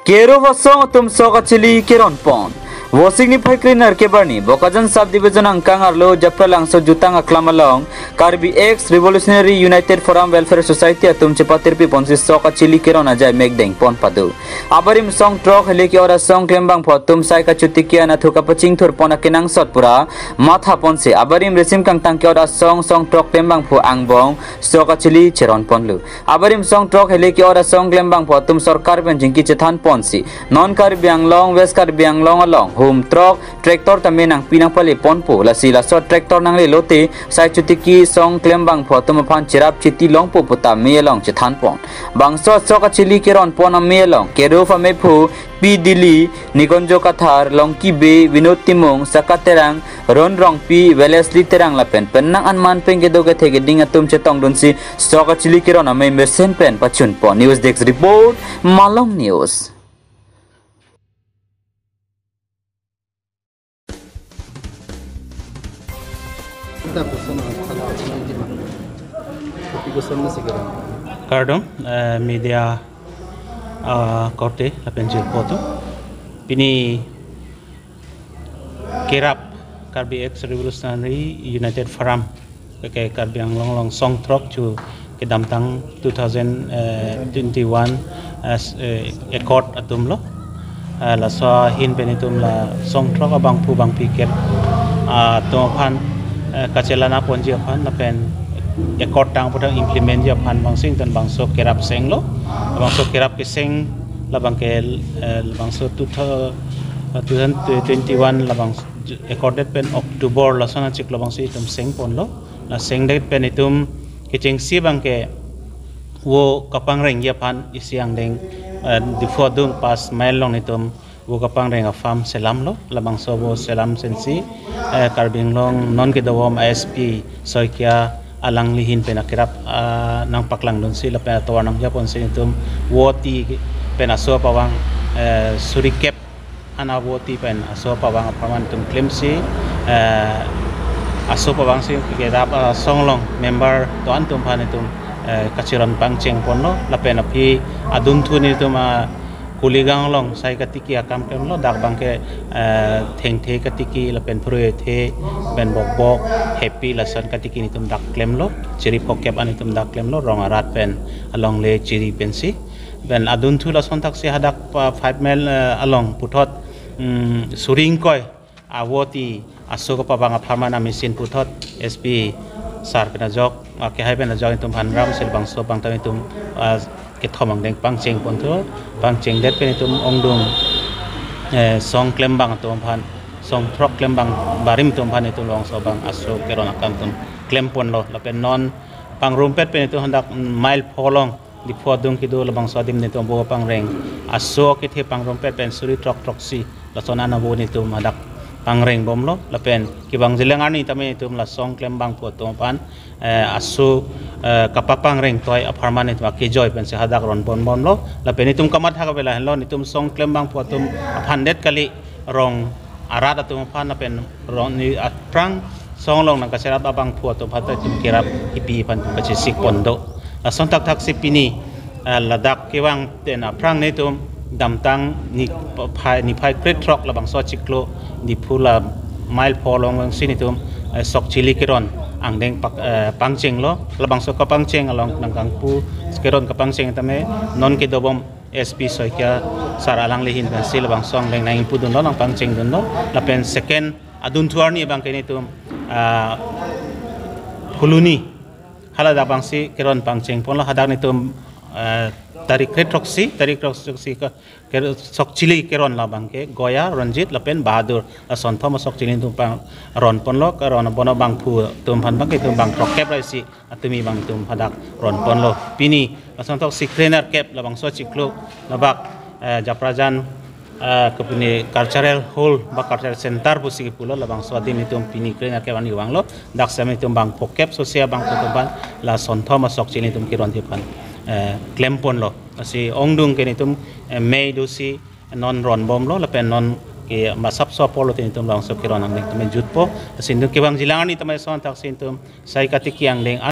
Kero wasong tum soka chili keron pon. Wasing ni pai cleaner ke barni Bokajan subdivision angkang arlo japralang so jutang aklamalong Karbi X Revolutionary United Forum Welfare Society atum cepatirpi ponsi soka chili keron ajai megdeng pon padu. Abarim song trok heliki ora song klembang potum sai ka chutikia na thuka paching thur pona kenang sot pura matha ponse abarim resim kang tangke ora song trok klembang phu angbong soka chili cheron ponlu. Abarim song trok heliki ora song klembang potum sarkar ben jingki chethan ponsi non kar bianglong west kar bianglong along home truck tractor tame nang pinang pali ponpo lasi laso tractor nang le lote sai chutiki song klembang photum phan chirap chiti longpo puta melong chethan pon bangso soka chili keron pon melong keru fa mepu pi dili nigonjo kathar longki be vinod timong sakaterang ron rong pi velesli terang lapen penang anman penge doge thege ding atum chetong donsi soka chili keron ame mersen pen pachun pon news desk report malong news. Kardong media korte lapenjil poto pini kirap Karbi X Revolutionary United Forum ke Karbi Anglong song trok chu ke damtang 2021 as accord atum lo la so hin benitum la song trok abang pu bang piket to phan kachelana ponji phan na pen accord tang putang implement ya phan bang sing tan bang so kerap seng lo bang so kerap ke seng la bang ke bang so 2021 la bang accorded pen October la sana chik la bang si tum seng pon lo la seng det pen itum ke cheng si bang ke wo kapang reng ya phan isyang deng before dung pas mail long itum wo kapang reng farm selam lo labang so wo selam sensi karbing long non ke dawom ISP soikia alang lihin penakirap nang paklang don si la pena tawanang japon sinitum woti penaso pawang surikep ana woti pen aso pawang paman tum claim si aso pawang si ke rap songlong member to antum panitum kachiran pangcheng ponlo la pena phi adun thuni tuma kuligang long sai katiki akam kem lo dak bangke theng the katiki la pen phroi the ben bok happy la san katiki ni tum dak klem lo chiri pokep ani tum dak klem lo rong arat pen along le chiri pensi ben adun thu la son tak se hadak 5 mile along puthot suring koi awoti asoko pabanga pharmana machine puthot SP sar pena jok ke hai pena jok tum phanram sel bangso bang tam tum ke thomang deng pangcheng ponto pangcheng det pen tum ongdung song klembang tum phan song throk klembang barim tum phan tum long so bang aso keron akam tum klempon lo la pen non pangrum pet pen tum handak mile pholong di phodung ki do labang so dim ne tum bo pang reng aso ke the pangrum pet pen suri trok si la sonana bo ni tum hadak pangreng bom lo la pen ki bang jilengar ni tame tum la song klembang po tum pan asu kapapang reng toy permanent wa ke joy pen se hadak ron bon bom lo la pen tum kamat ha ka bela lo ni tum song klembang po tum 100 kali rong arat tum pan la pen ron ni aprang song long nang kaserat abang po tum hata tum kirap ipi pan tum ka sik pondo son tak tak sipini ladak kewang ten aprang ni tum damtang ni phai great rock labang so chiklo di phula mile polong wang sinitum sok chili keron angdeng pangcheng lo labang so kapangcheng along nangkang pu keron kapangcheng tame non ke dobom SP soikia saralang lihin kan sil bang song leng nang pudun lo nang pangcheng dun lo lapen second adun tuar ni bang kenitum huluni hala da bang si keron pangcheng pon lo hadak nitum tarik retroksi ka sok chili keron la bangke goya ranjit lapen bahadur son thoma sok chili tum pang ron pon lo ka ron bono bang phu tum phan bang ke tum bang trok kep raisi atumi bang tum hadak ron pon lo pini son tok sikrener kep la bang so chiklo la bak japrajan kepini cultural hall ba cultural center pusi pulo la bang so dim tum pini krener ke bang wang lo dak sami tum bang pokep sosia bang tum ban la son thoma sok chili tum kiron tipan klempon lo si ongdung ke nitum mei dusi non ron bom lo lapen non ke masap so polo tin tum long so kiron ang tum jutpo sin ke bang jilangan ni tamay son tak sin tum sai katik yang deng